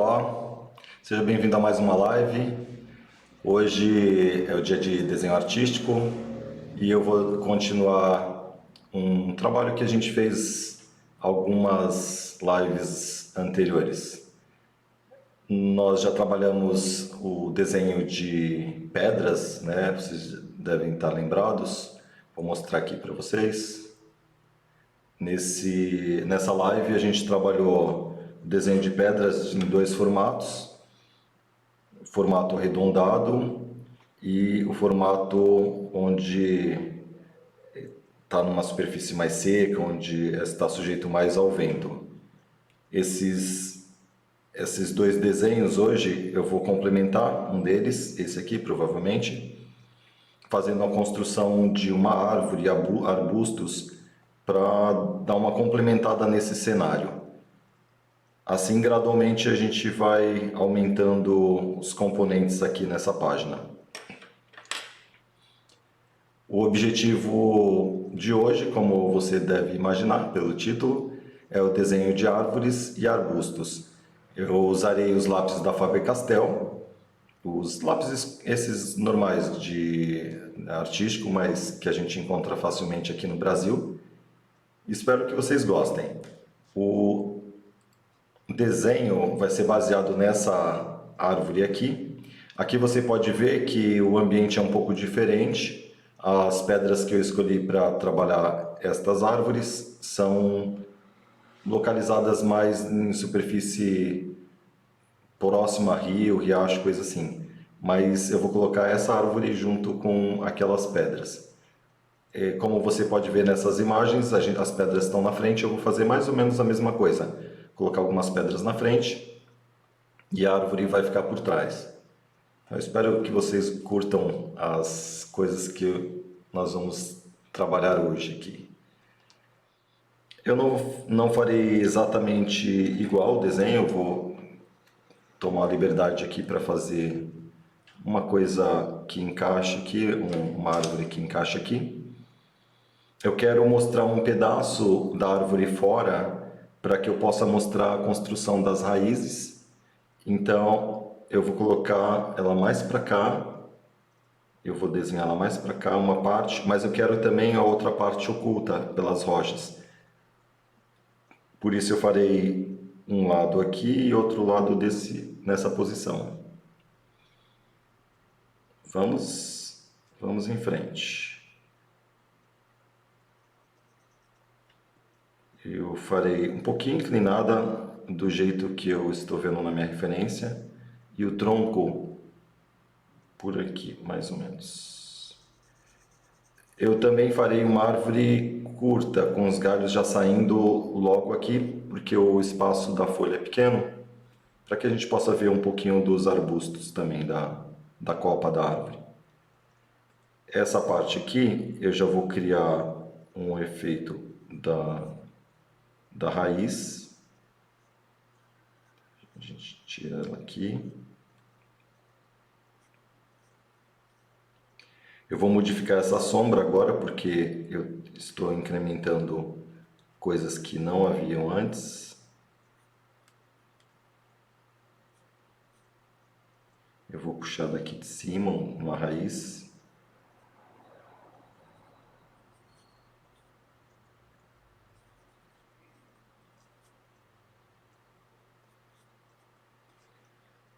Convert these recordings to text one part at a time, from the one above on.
Olá, seja bem-vindo a mais uma live. Hoje é o dia de desenho artístico e eu vou continuar um trabalho que a gente fez algumas lives anteriores. Nós já trabalhamos o desenho de pedras, né? Vocês devem estar lembrados. Vou mostrar aqui para vocês. Nessa live a gente trabalhou o desenho de pedras em dois formatos, o formato arredondado e o formato onde está numa superfície mais seca, onde está sujeito mais ao vento. Esses dois desenhos hoje eu vou complementar um deles, esse aqui provavelmente, fazendo a construção de uma árvore e arbustos para dar uma complementada nesse cenário. Assim, gradualmente, a gente vai aumentando os componentes aqui nessa página. O objetivo de hoje, como você deve imaginar pelo título, é o desenho de árvores e arbustos. Eu usarei os lápis da Faber-Castell, os lápis esses normais de artístico, mas que a gente encontra facilmente aqui no Brasil. Espero que vocês gostem. O desenho vai ser baseado nessa árvore aqui. Aqui você pode ver que o ambiente é um pouco diferente. As pedras que eu escolhi para trabalhar estas árvores são localizadas mais em superfície próxima a rio, riacho, coisa assim. Mas eu vou colocar essa árvore junto com aquelas pedras. Como você pode ver nessas imagens, as pedras estão na frente, eu vou fazer mais ou menos a mesma coisa. Colocar algumas pedras na frente e a árvore vai ficar por trás. Eu espero que vocês curtam as coisas que nós vamos trabalhar hoje aqui. Eu não farei exatamente igual o desenho, eu vou tomar a liberdade aqui para fazer uma coisa que encaixe aqui, uma árvore que encaixe aqui. Eu quero mostrar um pedaço da árvore fora para que eu possa mostrar a construção das raízes. Então, eu vou colocar ela mais para cá. Eu vou desenhar ela mais para cá, uma parte, mas eu quero também a outra parte oculta pelas rochas. Por isso eu farei um lado aqui e outro lado nessa posição. Vamos em frente. Eu farei um pouquinho inclinada do jeito que eu estou vendo na minha referência e o tronco por aqui, mais ou menos. Eu também farei uma árvore curta, com os galhos já saindo logo aqui, porque o espaço da folha é pequeno, para que a gente possa ver um pouquinho dos arbustos também, da copa da árvore. Essa parte aqui eu já vou criar um efeito da raiz. A gente tira ela aqui. Eu vou modificar essa sombra agora porque eu estou incrementando coisas que não haviam antes. Eu vou puxar daqui de cima uma raiz.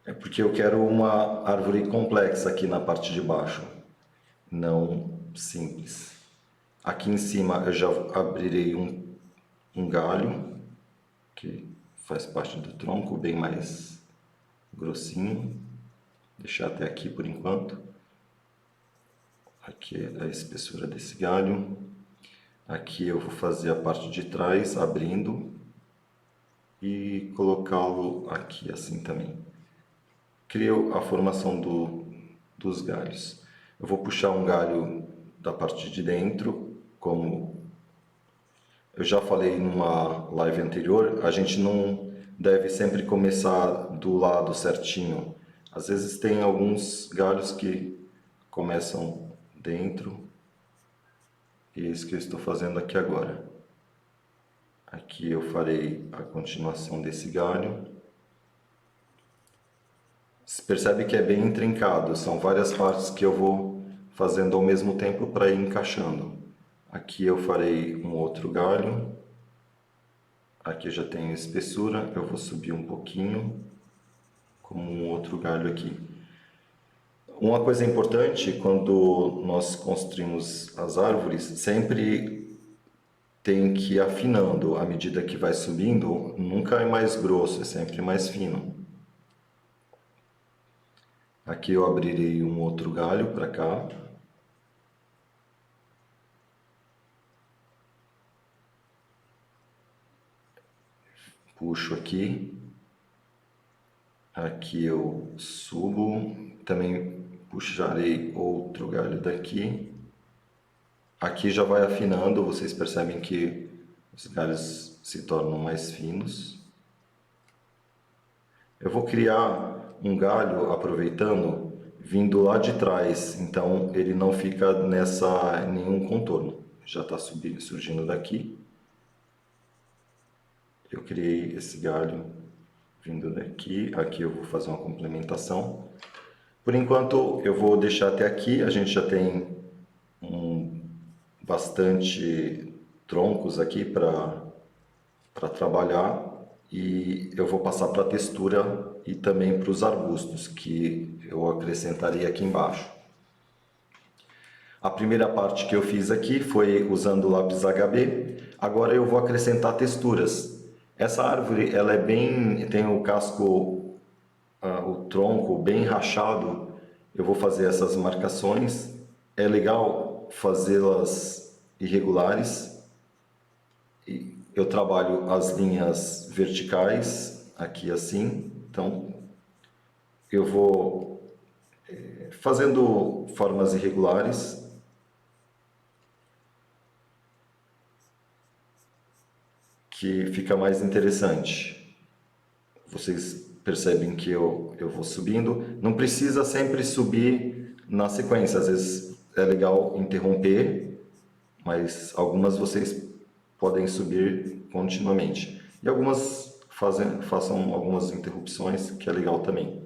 É porque eu quero uma árvore complexa aqui na parte de baixo, não simples. Aqui em cima eu já abrirei um galho, que faz parte do tronco, bem mais grossinho. Deixar até aqui por enquanto. Aqui é a espessura desse galho. Aqui eu vou fazer a parte de trás, abrindo, e colocá-lo aqui assim também. Crio a formação dos galhos. Eu vou puxar um galho da parte de dentro, como eu já falei numa live anterior, a gente não deve sempre começar do lado certinho. Às vezes tem alguns galhos que começam dentro, e é isso que eu estou fazendo aqui agora. Aqui eu farei a continuação desse galho. percebe que é bem intrincado, são várias partes que eu vou fazendo ao mesmo tempo para ir encaixando. Aqui eu farei um outro galho, aqui eu já tenho espessura, eu vou subir um pouquinho, como um outro galho aqui. Uma coisa importante quando nós construímos as árvores, sempre tem que ir afinando à medida que vai subindo, nunca é mais grosso, é sempre mais fino. Aqui eu abrirei um outro galho para cá. Puxo aqui. Aqui eu subo, também puxarei outro galho daqui. Aqui já vai afinando, vocês percebem que os galhos se tornam mais finos. Eu vou criar um galho aproveitando, vindo lá de trás, então ele não fica nessa nenhum contorno. Já está surgindo daqui. Eu criei esse galho vindo daqui, aqui eu vou fazer uma complementação. Por enquanto eu vou deixar até aqui, a gente já tem bastante troncos aqui para trabalhar e eu vou passar para a textura e também para os arbustos que eu acrescentarei aqui embaixo. A primeira parte que eu fiz aqui foi usando o lápis HB, agora eu vou acrescentar texturas. Essa árvore ela tem o casco, o tronco bem rachado, eu vou fazer essas marcações. É legal fazê-las irregulares. Eu trabalho as linhas verticais aqui assim, então eu vou fazendo formas irregulares. Que fica mais interessante. Vocês percebem que eu vou subindo. Não precisa sempre subir na sequência. Às vezes é legal interromper, mas algumas vocês podem subir continuamente. E algumas façam algumas interrupções, que é legal também.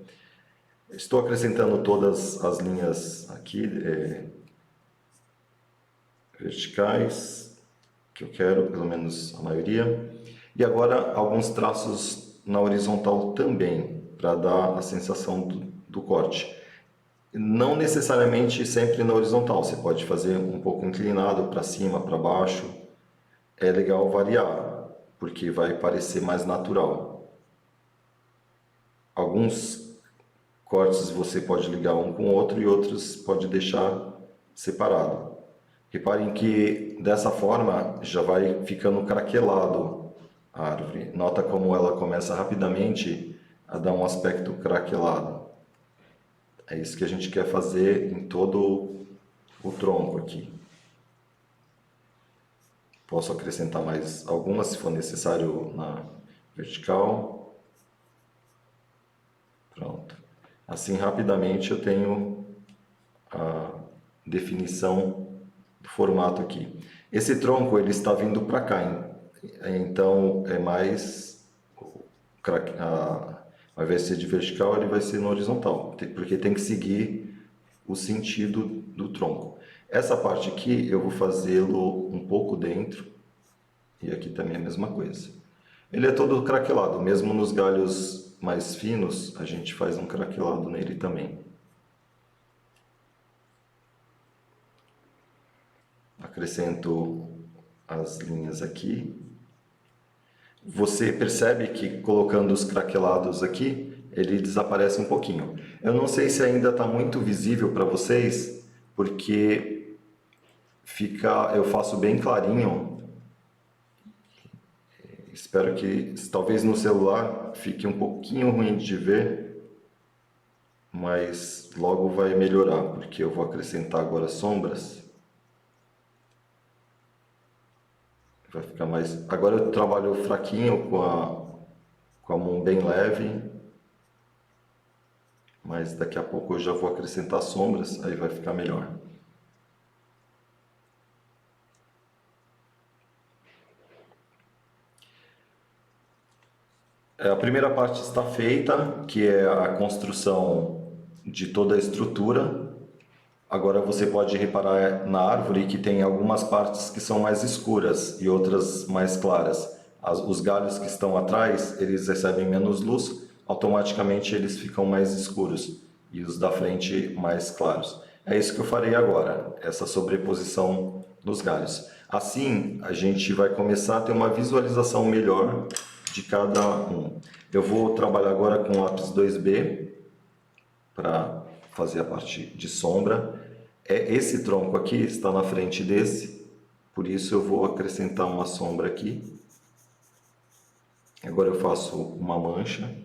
Estou acrescentando todas as linhas aqui verticais que eu quero, pelo menos a maioria. E agora alguns traços na horizontal também, para dar a sensação do corte. Não necessariamente sempre na horizontal, você pode fazer um pouco inclinado para cima, para baixo. É legal variar, porque vai parecer mais natural. Alguns cortes você pode ligar um com o outro e outros pode deixar separado. Reparem que dessa forma já vai ficando craquelado a árvore. Nota como ela começa rapidamente a dar um aspecto craquelado. É isso que a gente quer fazer em todo o tronco aqui. Posso acrescentar mais algumas se for necessário na vertical. Pronto. Assim rapidamente eu tenho a definição do formato aqui. Esse tronco ele está vindo para cá, então é mais ao invés de ser de vertical ele vai ser no horizontal, porque tem que seguir o sentido do tronco. Essa parte aqui eu vou fazê-lo um pouco dentro e aqui também é a mesma coisa. Ele é todo craquelado, mesmo nos galhos mais finos a gente faz um craquelado nele também. Acrescento as linhas aqui. Você percebe que colocando os craquelados aqui, ele desaparece um pouquinho. Eu não sei se ainda está muito visível para vocês, porque eu faço bem clarinho. Espero que talvez no celular fique um pouquinho ruim de ver, mas logo vai melhorar, porque eu vou acrescentar agora sombras. Vai ficar mais. Agora eu trabalho fraquinho com a mão bem leve, mas daqui a pouco eu já vou acrescentar sombras, aí vai ficar melhor. A primeira parte está feita, que é a construção de toda a estrutura. Agora você pode reparar na árvore que tem algumas partes que são mais escuras e outras mais claras. Os galhos que estão atrás, eles recebem menos luz, automaticamente eles ficam mais escuros e os da frente mais claros. É isso que eu farei agora, essa sobreposição nos galhos. Assim, a gente vai começar a ter uma visualização melhor de cada um. Eu vou trabalhar agora com lápis 2B para fazer a parte de sombra. Esse tronco aqui está na frente desse, por isso eu vou acrescentar uma sombra aqui. Agora eu faço uma mancha.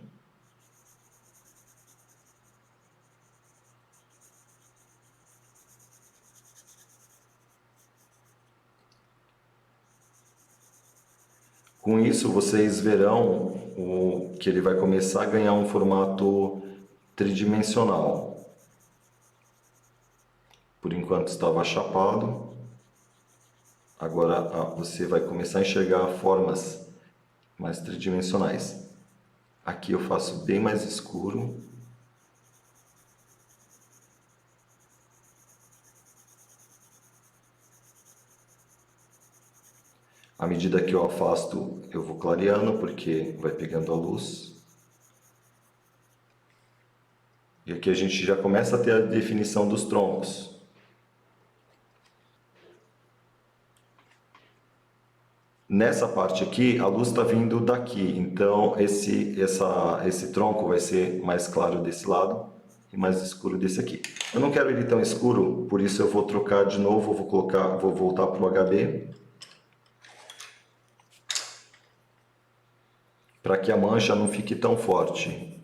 Com isso, vocês verão que ele vai começar a ganhar um formato tridimensional. Por enquanto estava chapado. Agora você vai começar a enxergar formas mais tridimensionais. Aqui eu faço bem mais escuro. À medida que eu afasto, eu vou clareando, porque vai pegando a luz. E aqui a gente já começa a ter a definição dos troncos. Nessa parte aqui, a luz está vindo daqui, então esse tronco vai ser mais claro desse lado e mais escuro desse aqui. Eu não quero ele tão escuro, por isso eu vou trocar de novo, vou voltar para o HB. Para que a mancha não fique tão forte.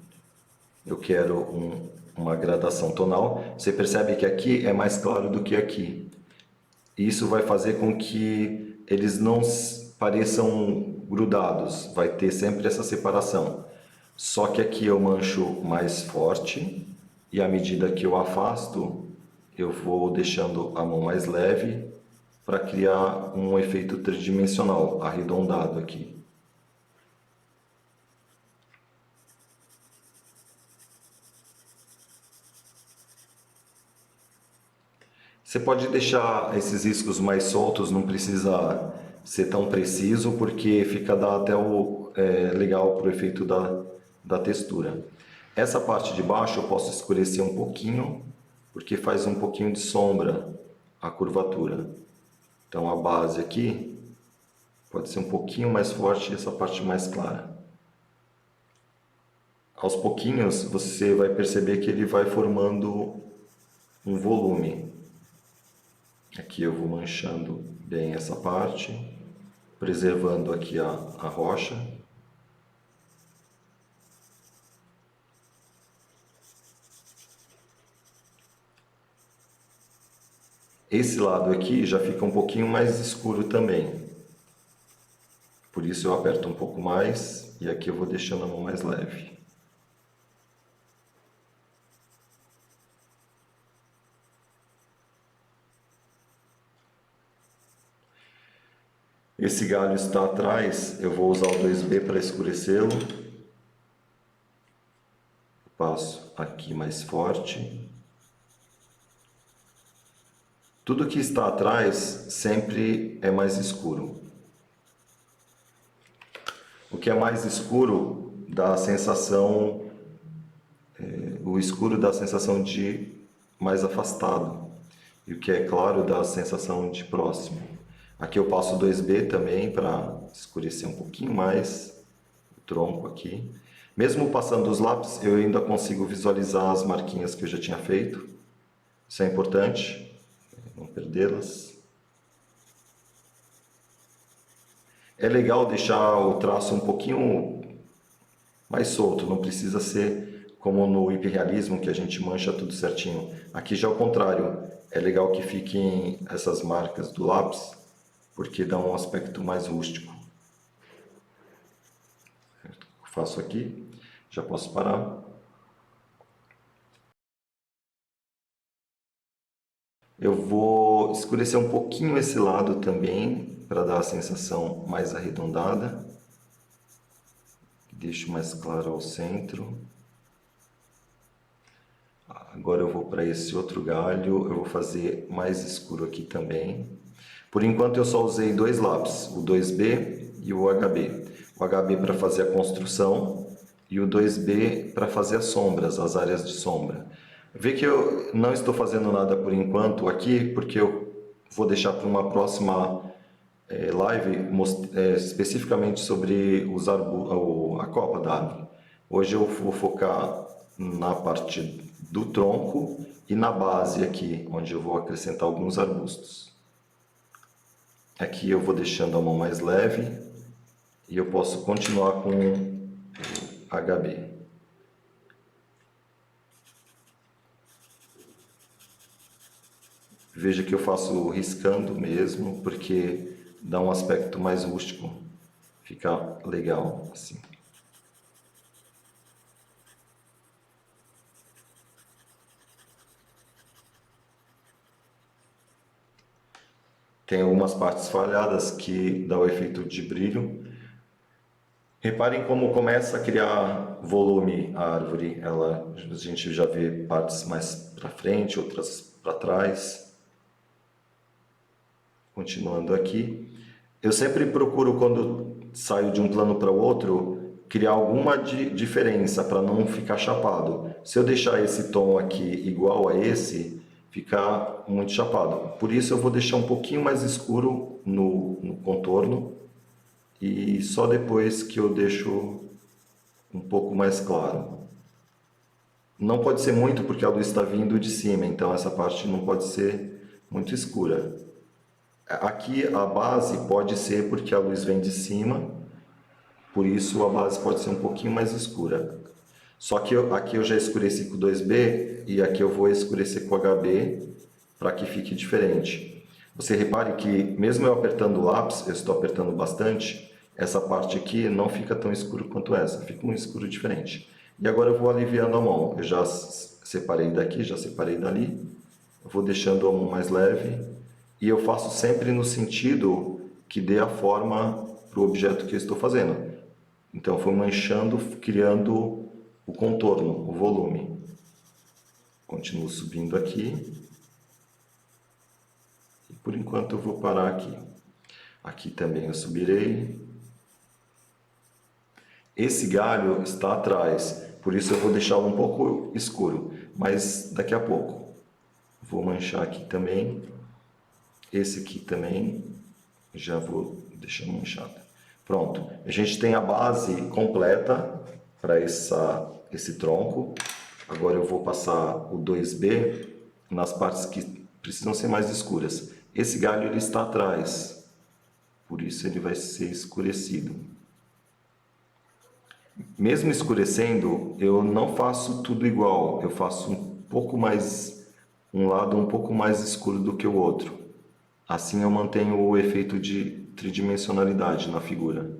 Eu quero uma gradação tonal. Você percebe que aqui é mais claro do que aqui. Isso vai fazer com que eles não pareçam grudados. Vai ter sempre essa separação. Só que aqui eu mancho mais forte e à medida que eu afasto, eu vou deixando a mão mais leve para criar um efeito tridimensional, arredondado aqui. Você pode deixar esses riscos mais soltos, não precisa ser tão preciso, porque fica até legal para o efeito da textura. Essa parte de baixo eu posso escurecer um pouquinho, porque faz um pouquinho de sombra a curvatura. Então a base aqui pode ser um pouquinho mais forte e essa parte mais clara. Aos pouquinhos você vai perceber que ele vai formando um volume. Aqui eu vou manchando bem essa parte, preservando aqui a rocha. Esse lado aqui já fica um pouquinho mais escuro também. Por isso eu aperto um pouco mais e aqui eu vou deixando a mão mais leve. Esse galho está atrás, eu vou usar o 2B para escurecê-lo. Passo aqui mais forte. Tudo que está atrás sempre é mais escuro. O que é mais escuro dá a sensação, o escuro dá a sensação de mais afastado. E o que é claro dá a sensação de próximo. Aqui eu passo 2B também para escurecer um pouquinho mais o tronco aqui. Mesmo passando os lápis, eu ainda consigo visualizar as marquinhas que eu já tinha feito. Isso é importante, não perdê-las. É legal deixar o traço um pouquinho mais solto, não precisa ser como no hiperrealismo, que a gente mancha tudo certinho. Aqui já é o contrário, é legal que fiquem essas marcas do lápis, porque dá um aspecto mais rústico. Faço aqui, já posso parar. Eu vou escurecer um pouquinho esse lado também, para dar a sensação mais arredondada. Deixo mais claro ao centro. Agora eu vou para esse outro galho, eu vou fazer mais escuro aqui também. Por enquanto eu só usei dois lápis, o 2B e o HB. O HB para fazer a construção e o 2B para fazer as sombras, as áreas de sombra. Vê que eu não estou fazendo nada por enquanto aqui, porque eu vou deixar para uma próxima live especificamente sobre a copa da árvore. Hoje eu vou focar na parte do tronco e na base aqui, onde eu vou acrescentar alguns arbustos. Aqui eu vou deixando a mão mais leve e eu posso continuar com o HB. Veja que eu faço riscando mesmo, porque dá um aspecto mais rústico. Fica legal assim. Tem algumas partes falhadas que dá o efeito de brilho. Reparem como começa a criar volume a árvore. A gente já vê partes mais para frente, outras para trás. Continuando aqui. Eu sempre procuro, quando saio de um plano para o outro, criar alguma diferença para não ficar chapado. Se eu deixar esse tom aqui igual a esse, fica muito chapado. Por isso eu vou deixar um pouquinho mais escuro no contorno e só depois que eu deixo um pouco mais claro. Não pode ser muito porque a luz está vindo de cima, então essa parte não pode ser muito escura. Aqui a base pode ser porque a luz vem de cima, por isso a base pode ser um pouquinho mais escura. Só que aqui eu já escureci com o 2B e aqui eu vou escurecer com o HB para que fique diferente. Você repare que mesmo eu apertando o lápis, eu estou apertando bastante, essa parte aqui não fica tão escuro quanto essa, fica um escuro diferente. E agora eu vou aliviando a mão, eu já separei daqui, já separei dali, eu vou deixando a mão mais leve. E eu faço sempre no sentido que dê a forma para o objeto que eu estou fazendo. Então, eu vou manchando, criando o contorno, o volume. Continuo subindo aqui. E por enquanto eu vou parar aqui. Aqui também eu subirei. Esse galho está atrás, por isso eu vou deixá-lo um pouco escuro. Mas daqui a pouco. Vou manchar aqui também. Esse aqui também, já vou deixar manchado. Pronto, a gente tem a base completa para esse tronco. Agora eu vou passar o 2B nas partes que precisam ser mais escuras. Esse galho ele está atrás, por isso ele vai ser escurecido. Mesmo escurecendo, eu não faço tudo igual, eu faço um lado um pouco mais escuro do que o outro. Assim eu mantenho o efeito de tridimensionalidade na figura.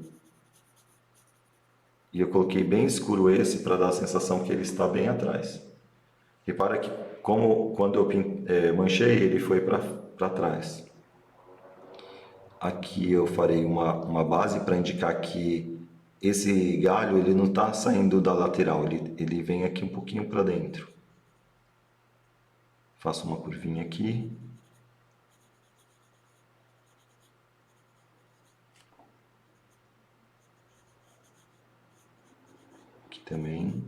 E eu coloquei bem escuro esse para dar a sensação que ele está bem atrás. Repara que quando eu manchei, ele foi para trás. Aqui eu farei uma base para indicar que esse galho ele não está saindo da lateral, ele vem aqui um pouquinho para dentro. Faço uma curvinha aqui. Também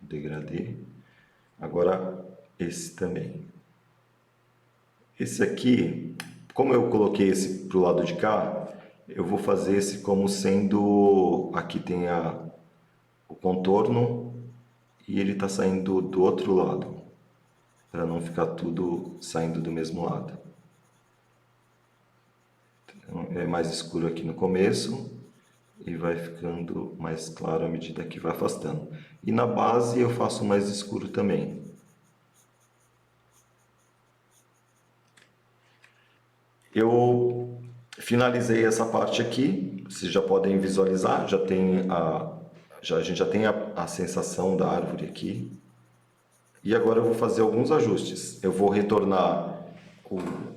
degradê. Agora esse também. Esse aqui, como eu coloquei esse para o lado de cá, eu vou fazer esse como sendo, aqui tem o contorno e ele está saindo do outro lado, para não ficar tudo saindo do mesmo lado. Então, é mais escuro aqui no começo e vai ficando mais claro à medida que vai afastando. E na base eu faço mais escuro também. Eu finalizei essa parte aqui, vocês já podem visualizar, a gente já tem a sensação da árvore aqui. E agora eu vou fazer alguns ajustes. Eu vou retornar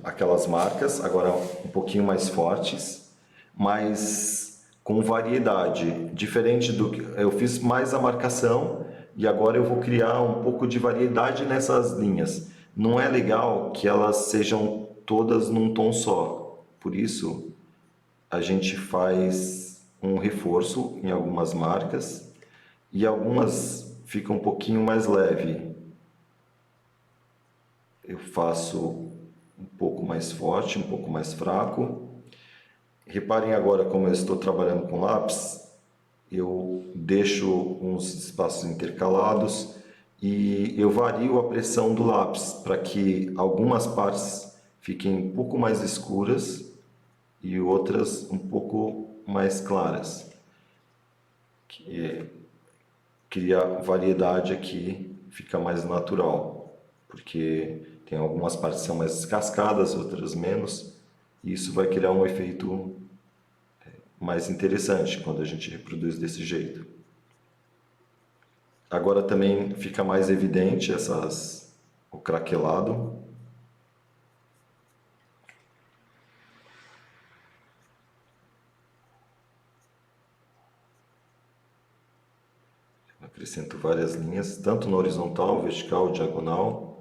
aquelas marcas, agora um pouquinho mais fortes, mas com variedade, diferente do que eu fiz mais a marcação e agora eu vou criar um pouco de variedade nessas linhas. Não é legal que elas sejam todas num tom só, por isso a gente faz um reforço em algumas marcas e algumas ficam um pouquinho mais leve. Eu faço um pouco mais forte, um pouco mais fraco. Reparem agora como eu estou trabalhando com lápis, eu deixo uns espaços intercalados e eu vario a pressão do lápis para que algumas partes fiquem um pouco mais escuras e outras um pouco mais claras. Que cria variedade aqui, fica mais natural, porque tem algumas partes que são mais cascadas, outras menos, e isso vai criar um efeito mais interessante quando a gente reproduz desse jeito. Agora também fica mais evidente o craquelado. Acrescento várias linhas, tanto na horizontal, vertical, diagonal.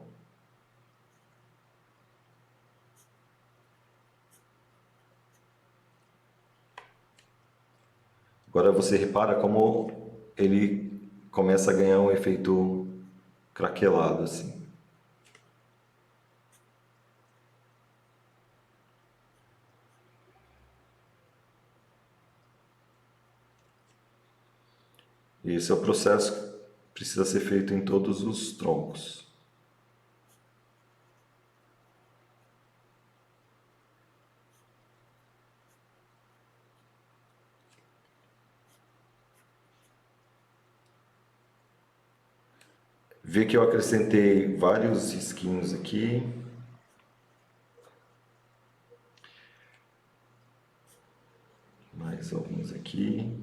Agora você repara como ele começa a ganhar um efeito craquelado assim. E esse é o processo que precisa ser feito em todos os troncos. Vê que eu acrescentei vários risquinhos aqui. Mais alguns aqui.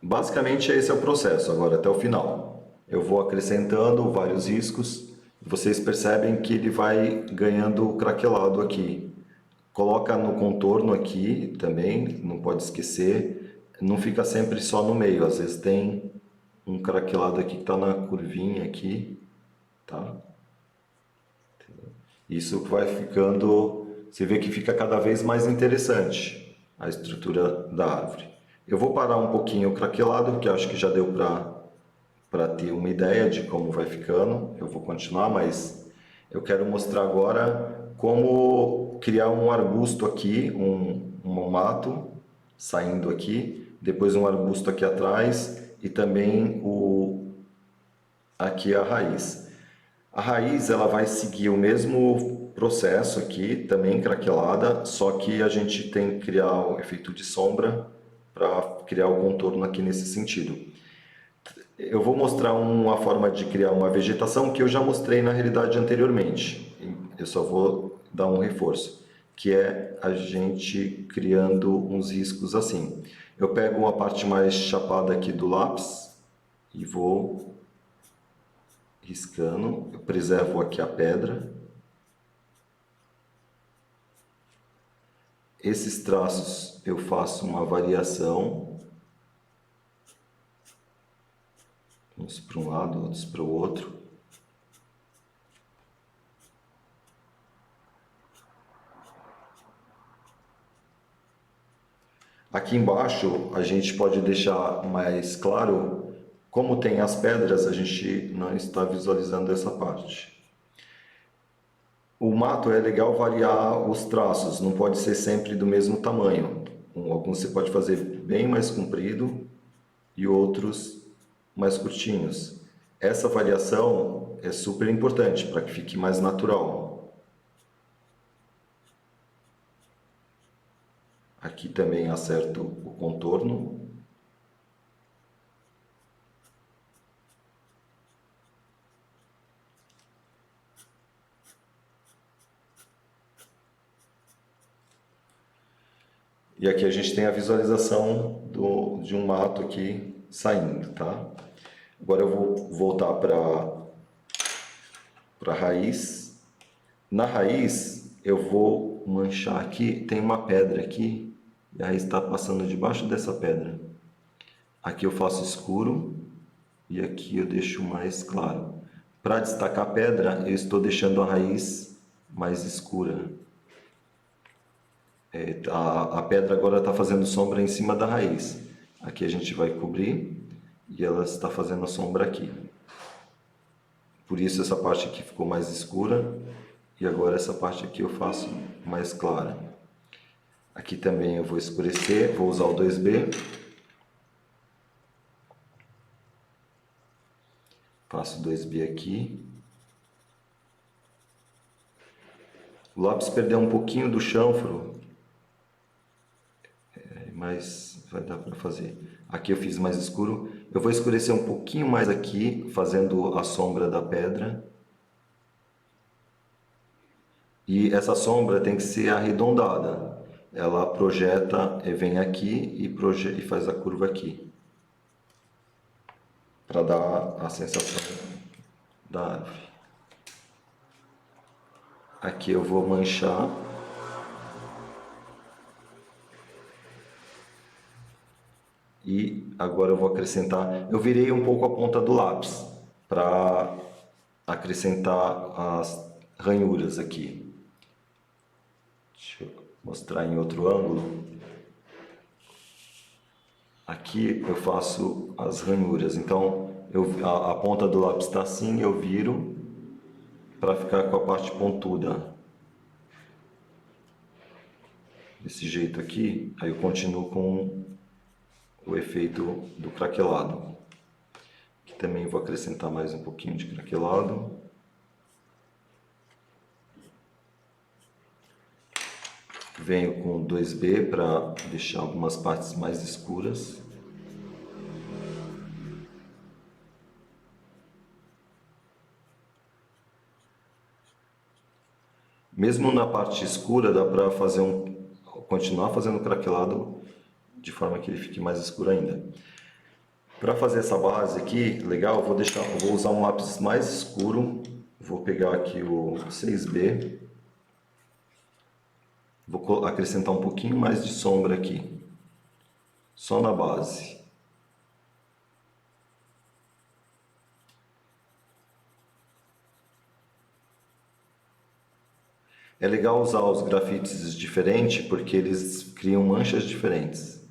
Basicamente esse é o processo agora até o final. Eu vou acrescentando vários riscos. Vocês percebem que ele vai ganhando craquelado aqui. Coloca no contorno aqui também, não pode esquecer. Não fica sempre só no meio, às vezes tem um craquelado aqui que está na curvinha aqui, tá? Isso vai ficando, você vê que fica cada vez mais interessante a estrutura da árvore. Eu vou parar um pouquinho o craquelado, porque acho que já deu para ter uma ideia de como vai ficando. Eu vou continuar, mas eu quero mostrar agora como criar um arbusto aqui, um mato saindo aqui, depois um arbusto aqui atrás e também aqui a raiz. A raiz ela vai seguir o mesmo processo aqui, também craquelada, só que a gente tem que criar o efeito de sombra para criar o contorno aqui nesse sentido. Eu vou mostrar uma forma de criar uma vegetação que eu já mostrei na realidade anteriormente. Eu só vou dar um reforço, que é a gente criando uns riscos assim. Eu pego uma parte mais chapada aqui do lápis e vou riscando, eu preservo aqui a pedra. Esses traços eu faço uma variação, uns para um lado, outros para o outro. Aqui embaixo a gente pode deixar mais claro, como tem as pedras, a gente não está visualizando essa parte. O mato é legal variar os traços, não pode ser sempre do mesmo tamanho. Alguns você pode fazer bem mais comprido e outros mais curtinhos. Essa variação é super importante para que fique mais natural. Aqui também acerto o contorno. E aqui a gente tem a visualização de um mato aqui saindo, tá? Agora eu vou voltar para a raiz. Na raiz eu vou vou manchar aqui, tem uma pedra aqui, e a raiz está passando debaixo dessa pedra. Aqui eu faço escuro, e aqui eu deixo mais claro. Para destacar a pedra, eu estou deixando a raiz mais escura. A pedra agora está fazendo sombra em cima da raiz. Aqui a gente vai cobrir, e ela está fazendo sombra aqui. Por isso essa parte aqui ficou mais escura, e agora essa parte aqui eu faço mais clara. Aqui também eu vou escurecer, vou usar o 2B. Faço 2B aqui. O lápis perdeu um pouquinho do chanfro, mas vai dar para fazer. Aqui eu fiz mais escuro. Eu vou escurecer um pouquinho mais aqui, fazendo a sombra da pedra. E essa sombra tem que ser arredondada. Ela projeta, vem aqui e faz a curva aqui. Para dar a sensação da árvore. Aqui eu vou manchar. E agora eu vou acrescentar, eu virei um pouco a ponta do lápis para acrescentar as ranhuras aqui. Deixa eu mostrar em outro ângulo. Aqui eu faço as ranhuras, então a ponta do lápis está assim, eu viro para ficar com a parte pontuda. Desse jeito aqui, aí eu continuo com o efeito do craquelado. Aqui também vou acrescentar mais um pouquinho de craquelado. Venho com 2B para deixar algumas partes mais escuras. Mesmo na parte escura dá para fazer continuar fazendo craquelado de forma que ele fique mais escuro ainda. Para fazer essa base aqui, legal, eu vou usar um lápis mais escuro. Vou pegar aqui o 6B. Vou acrescentar um pouquinho mais de sombra aqui, só na base. É legal usar os grafites diferentes porque eles criam manchas diferentes.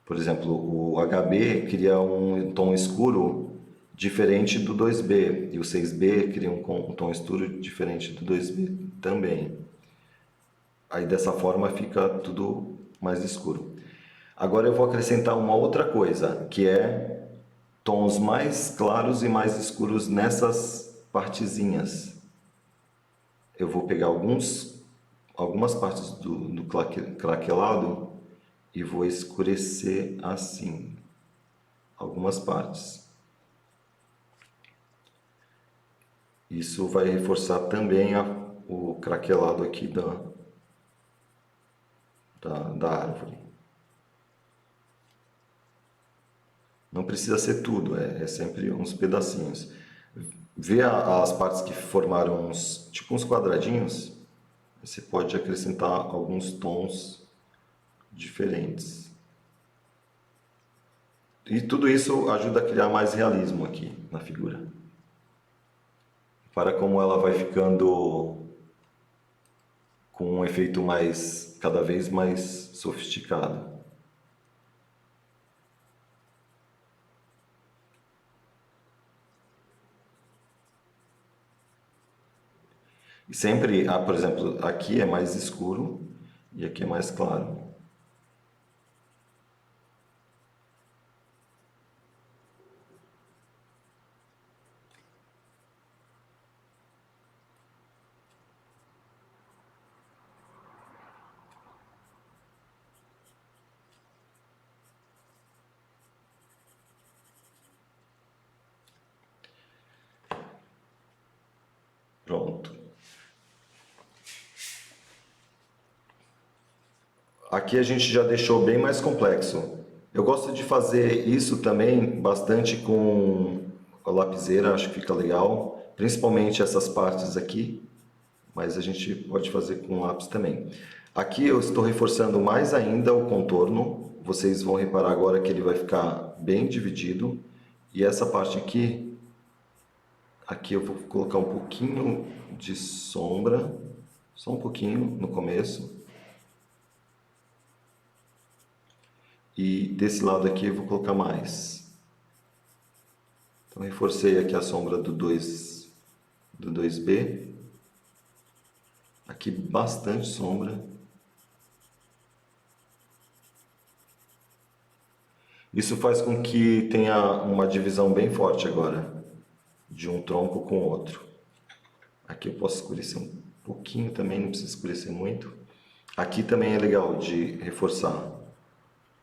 Por exemplo, o HB cria um tom escuro diferente do 2B e o 6B cria um tom escuro diferente do 2B também. Aí dessa forma fica tudo mais escuro. Agora eu vou acrescentar uma outra coisa, que é tons mais claros e mais escuros nessas partezinhas. Eu vou pegar algumas partes do craquelado e vou escurecer assim, algumas partes. Isso vai reforçar também o craquelado aqui da árvore. Não precisa ser tudo, é sempre uns pedacinhos. Vê as partes que formaram tipo uns quadradinhos, você pode acrescentar alguns tons diferentes. E tudo isso ajuda a criar mais realismo aqui na figura. Para como ela vai ficando com um efeito cada vez mais sofisticado. E sempre, por exemplo, aqui é mais escuro e aqui é mais claro. Pronto. Aqui a gente já deixou bem mais complexo. Eu gosto de fazer isso também bastante com a lapiseira, acho que fica legal. Principalmente essas partes aqui. mas a gente pode fazer com lápis também. Aqui eu estou reforçando mais ainda o contorno. Vocês vão reparar agora que ele vai ficar bem dividido. E essa parte aqui eu vou colocar um pouquinho de sombra, só um pouquinho no começo. E desse lado aqui eu vou colocar mais. Então reforcei aqui a sombra do 2B. Aqui bastante sombra. Isso faz com que tenha uma divisão bem forte agora, de um tronco com o outro. Aqui eu posso escurecer um pouquinho também, não precisa escurecer muito. Aqui também é legal de reforçar,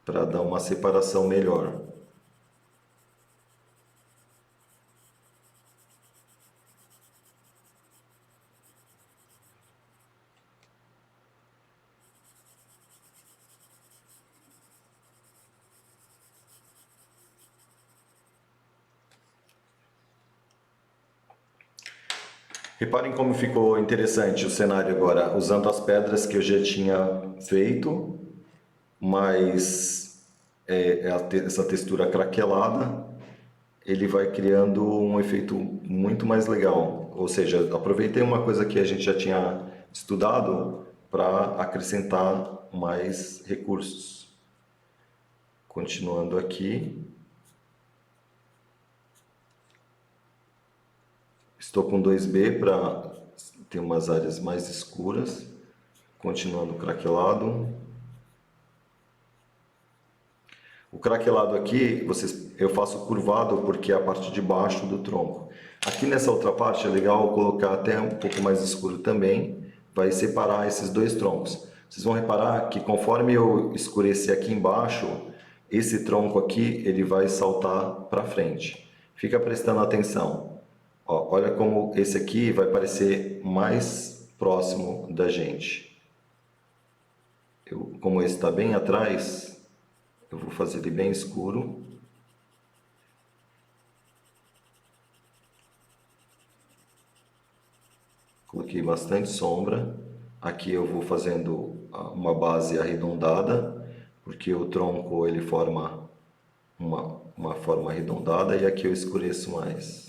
para dar uma separação melhor. Reparem como ficou interessante o cenário agora, usando as pedras que eu já tinha feito, mas essa textura craquelada, ele vai criando um efeito muito mais legal. Ou seja, aproveitei uma coisa que a gente já tinha estudado para acrescentar mais recursos. Continuando aqui. Estou com 2B para ter umas áreas mais escuras. Continuando o craquelado. O craquelado aqui, eu faço curvado porque é a parte de baixo do tronco. Aqui nessa outra parte é legal colocar até um pouco mais escuro também. Vai separar esses dois troncos. Vocês vão reparar que conforme eu escurecer aqui embaixo, esse tronco aqui ele vai saltar para frente. Fica prestando atenção. Ó, olha como esse aqui vai parecer mais próximo da gente. Como esse está bem atrás, eu vou fazer ele bem escuro. Coloquei bastante sombra. Aqui eu vou fazendo uma base arredondada, porque o tronco ele forma uma forma arredondada, e aqui eu escureço mais.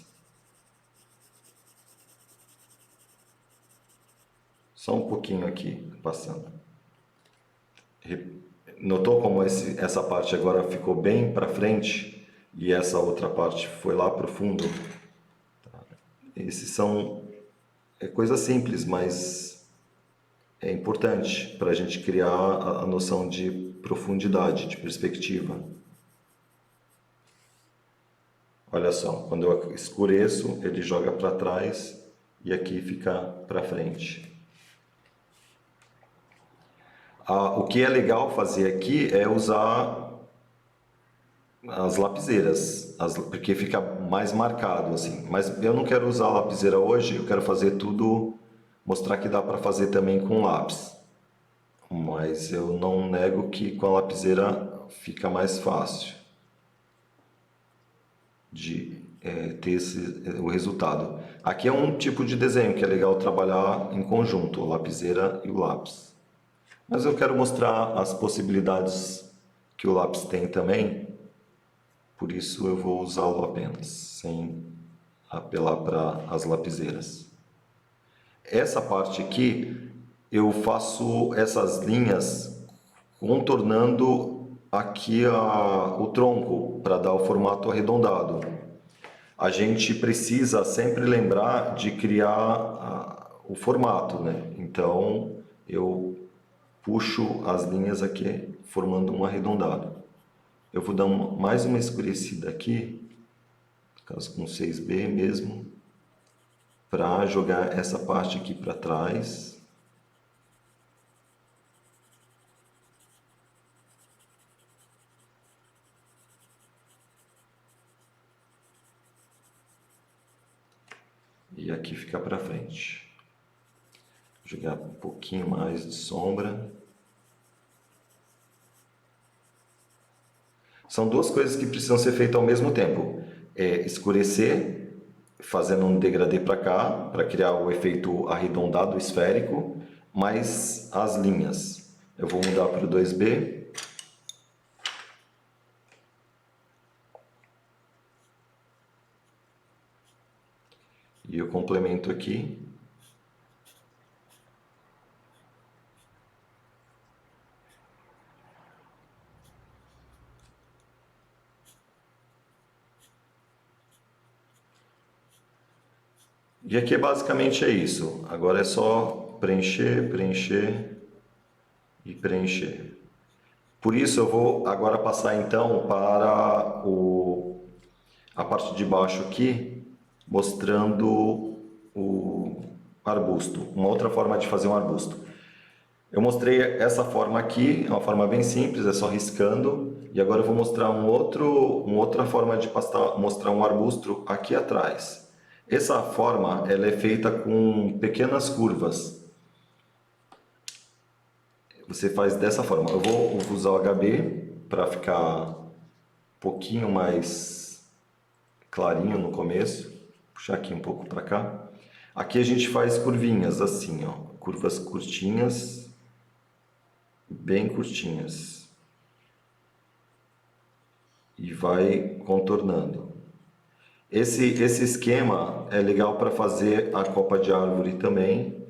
Só um pouquinho aqui passando. Notou como essa parte agora ficou bem para frente e essa outra parte foi lá para o fundo? Esses são coisas simples, mas é importante para a gente criar a noção de profundidade, de perspectiva. Olha só, quando eu escureço, ele joga para trás e aqui fica para frente. O que é legal fazer aqui é usar as lapiseiras, porque fica mais marcado assim. Mas eu não quero usar a lapiseira hoje, eu quero fazer tudo, mostrar que dá para fazer também com lápis. Mas eu não nego que com a lapiseira fica mais fácil de ter o resultado. Aqui é um tipo de desenho que é legal trabalhar em conjunto, a lapiseira e o lápis. Mas eu quero mostrar as possibilidades que o lápis tem também, por isso eu vou usá-lo apenas, sem apelar para as lapiseiras. Essa parte aqui, eu faço essas linhas contornando aqui o tronco, para dar o formato arredondado. A gente precisa sempre lembrar de criar o formato, né? Então, eu puxo as linhas aqui, formando um arredondado. Eu vou dar mais uma escurecida aqui, no caso com 6B mesmo, para jogar essa parte aqui para trás. E aqui ficar para frente. Jogar um pouquinho mais de sombra. São duas coisas que precisam ser feitas ao mesmo tempo. Escurecer fazendo um degradê para cá, para criar o efeito arredondado esférico, mais as linhas. Eu vou mudar para o 2B. E eu complemento aqui. E aqui basicamente é isso. Agora é só preencher, preencher e preencher. Por isso eu vou agora passar então para a parte de baixo aqui, mostrando o arbusto. Uma outra forma de fazer um arbusto. Eu mostrei essa forma aqui, é uma forma bem simples, é só riscando. E agora eu vou mostrar uma outra forma de mostrar um arbusto aqui atrás. Essa forma ela é feita com pequenas curvas. Você faz dessa forma. Eu vou usar o HB para ficar um pouquinho mais clarinho no começo. Puxar aqui um pouco para cá. Aqui a gente faz curvinhas assim, ó, curvas curtinhas, bem curtinhas. E vai contornando. Esse esquema é legal para fazer a copa de árvore também.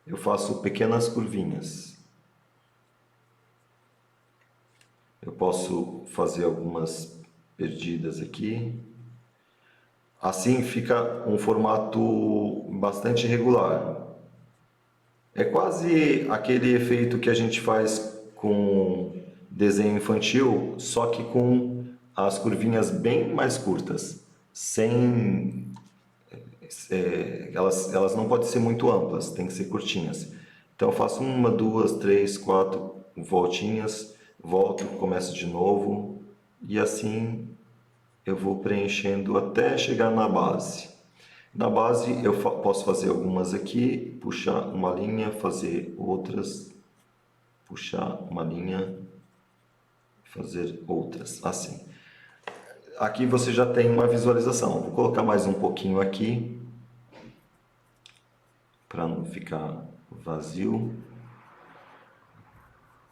Eu faço pequenas curvinhas. Eu posso fazer algumas perdidas aqui. Assim fica um formato bastante regular. É quase aquele efeito que a gente faz com desenho infantil, só que com as curvinhas bem mais curtas, sem elas não podem ser muito amplas, tem que ser curtinhas. Então eu faço uma, duas, três, quatro voltinhas, volto, começo de novo e assim eu vou preenchendo até chegar na base. Na base eu posso fazer algumas aqui, puxar uma linha, fazer outras, puxar uma linha, fazer outras, assim. Aqui você já tem uma visualização. Vou colocar mais um pouquinho aqui, para não ficar vazio.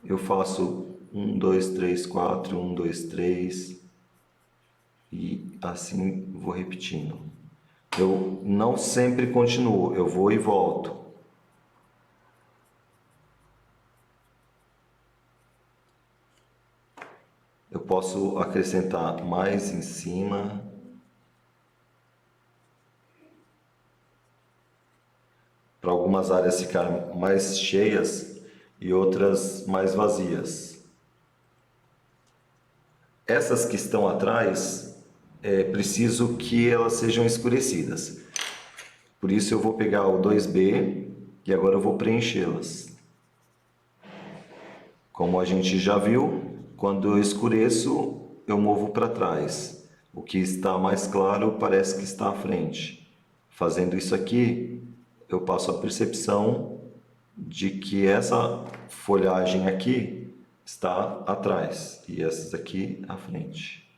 Eu faço 1, 2, 3, 4, 1, 2, 3 e assim vou repetindo. Eu não sempre continuo, eu vou e volto. Eu posso acrescentar mais em cima. Para algumas áreas ficarem mais cheias e outras mais vazias. Essas que estão atrás, é preciso que elas sejam escurecidas. Por isso eu vou pegar o 2B e agora eu vou preenchê-las. Como a gente já viu, quando eu escureço, eu movo para trás. O que está mais claro parece que está à frente. Fazendo isso aqui, eu passo a percepção de que essa folhagem aqui está atrás e essas aqui à frente.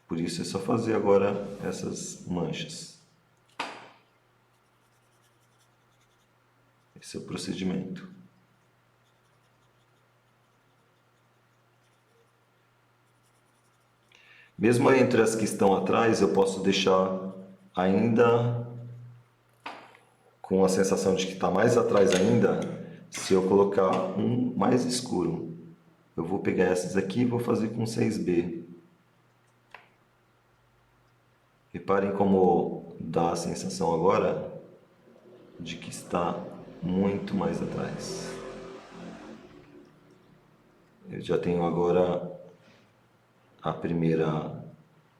Por isso é só fazer agora essas manchas. Esse é o procedimento. Mesmo entre as que estão atrás, eu posso deixar ainda com a sensação de que está mais atrás ainda, se eu colocar um mais escuro. Eu vou pegar essas aqui e vou fazer com 6B. Reparem como dá a sensação agora de que está muito mais atrás. Eu já tenho agora a primeira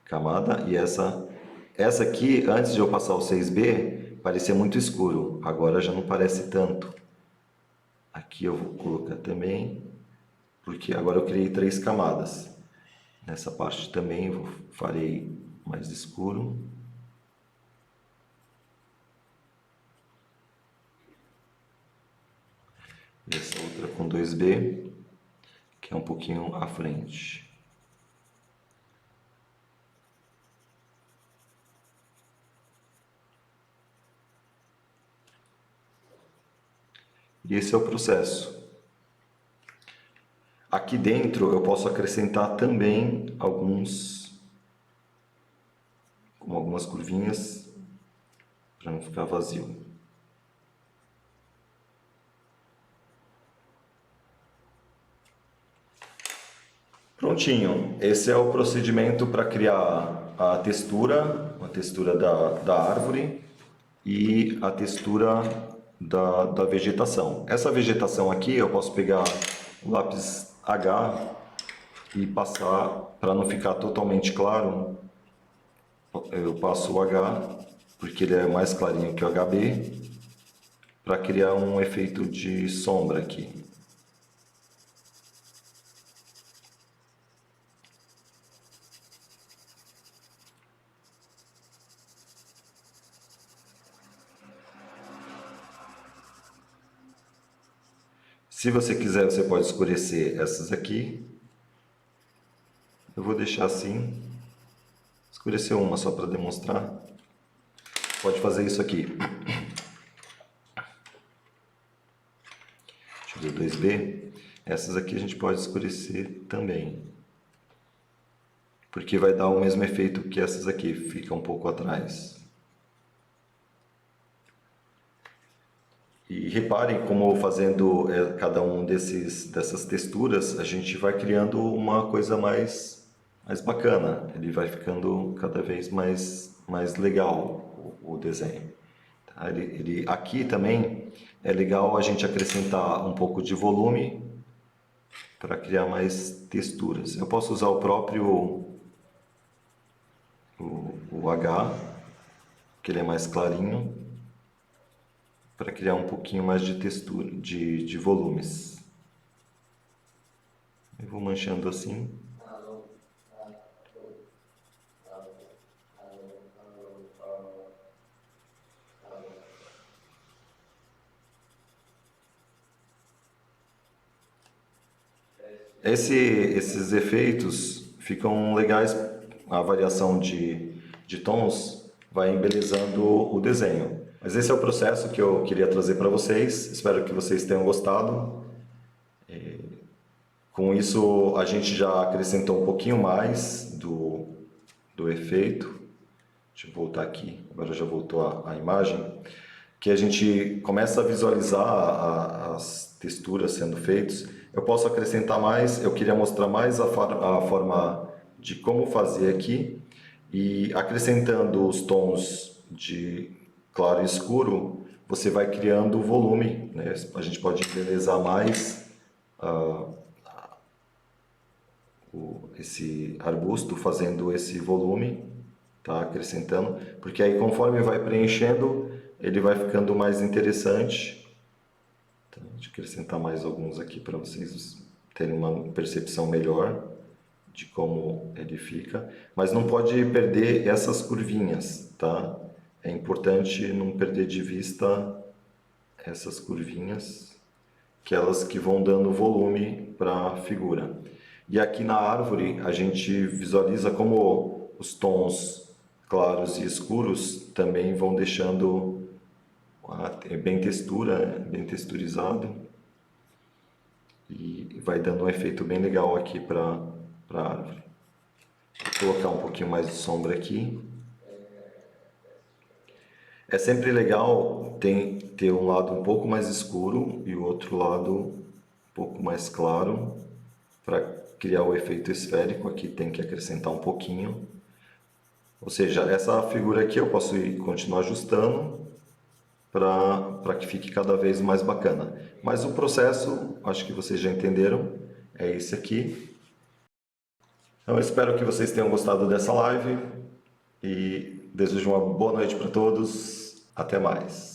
camada e essa aqui, antes de eu passar o 6B, parecia muito escuro. Agora já não parece tanto. Aqui eu vou colocar também, porque agora eu criei 3 camadas. Nessa parte também eu farei mais escuro. E essa outra com 2B, que é um pouquinho à frente. E esse é o processo. Aqui dentro eu posso acrescentar também algumas curvinhas para não ficar vazio. Prontinho, esse é o procedimento para criar a textura da árvore e a textura da vegetação. Essa vegetação aqui eu posso pegar o lápis H e passar, para não ficar totalmente claro, eu passo o H, porque ele é mais clarinho que o HB, para criar um efeito de sombra aqui. Se você quiser, você pode escurecer essas aqui. Eu vou deixar assim. Escurecer uma só para demonstrar. Pode fazer isso aqui. Deixa eu ver 2B. Essas aqui a gente pode escurecer também. Porque vai dar o mesmo efeito que essas aqui. Fica um pouco atrás. E reparem como fazendo cada um dessas texturas, a gente vai criando uma coisa mais bacana. Ele vai ficando cada vez mais legal o desenho. Tá? Aqui também é legal a gente acrescentar um pouco de volume para criar mais texturas. Eu posso usar o próprio o H, que ele é mais clarinho, para criar um pouquinho mais de textura, de volumes. Eu vou manchando assim. Esses efeitos ficam legais, a variação de tons vai embelezando o desenho. Mas esse é o processo que eu queria trazer para vocês, espero que vocês tenham gostado. Com isso a gente já acrescentou um pouquinho mais do efeito. Deixa eu voltar aqui, agora já voltou a imagem. Que a gente começa a visualizar as texturas sendo feitas. Eu posso acrescentar mais, eu queria mostrar mais a forma de como fazer aqui. E acrescentando os tons de claro e escuro, você vai criando volume, né? A gente pode embelezar mais esse arbusto fazendo esse volume, tá? Acrescentando, porque aí conforme vai preenchendo, ele vai ficando mais interessante. Então, deixa eu acrescentar mais alguns aqui para vocês terem uma percepção melhor de como ele fica, mas não pode perder essas curvinhas, tá? É importante não perder de vista essas curvinhas, que elas que vão dando volume para a figura. E aqui na árvore a gente visualiza como os tons claros e escuros também vão deixando bem texturizado, e vai dando um efeito bem legal aqui para a árvore. Vou colocar um pouquinho mais de sombra aqui. É sempre legal ter um lado um pouco mais escuro e o outro lado um pouco mais claro para criar o efeito esférico. Aqui tem que acrescentar um pouquinho. Ou seja, essa figura aqui eu posso continuar ajustando para que fique cada vez mais bacana. Mas o processo, acho que vocês já entenderam, é esse aqui. Então eu espero que vocês tenham gostado dessa live e desejo uma boa noite para todos. Até mais.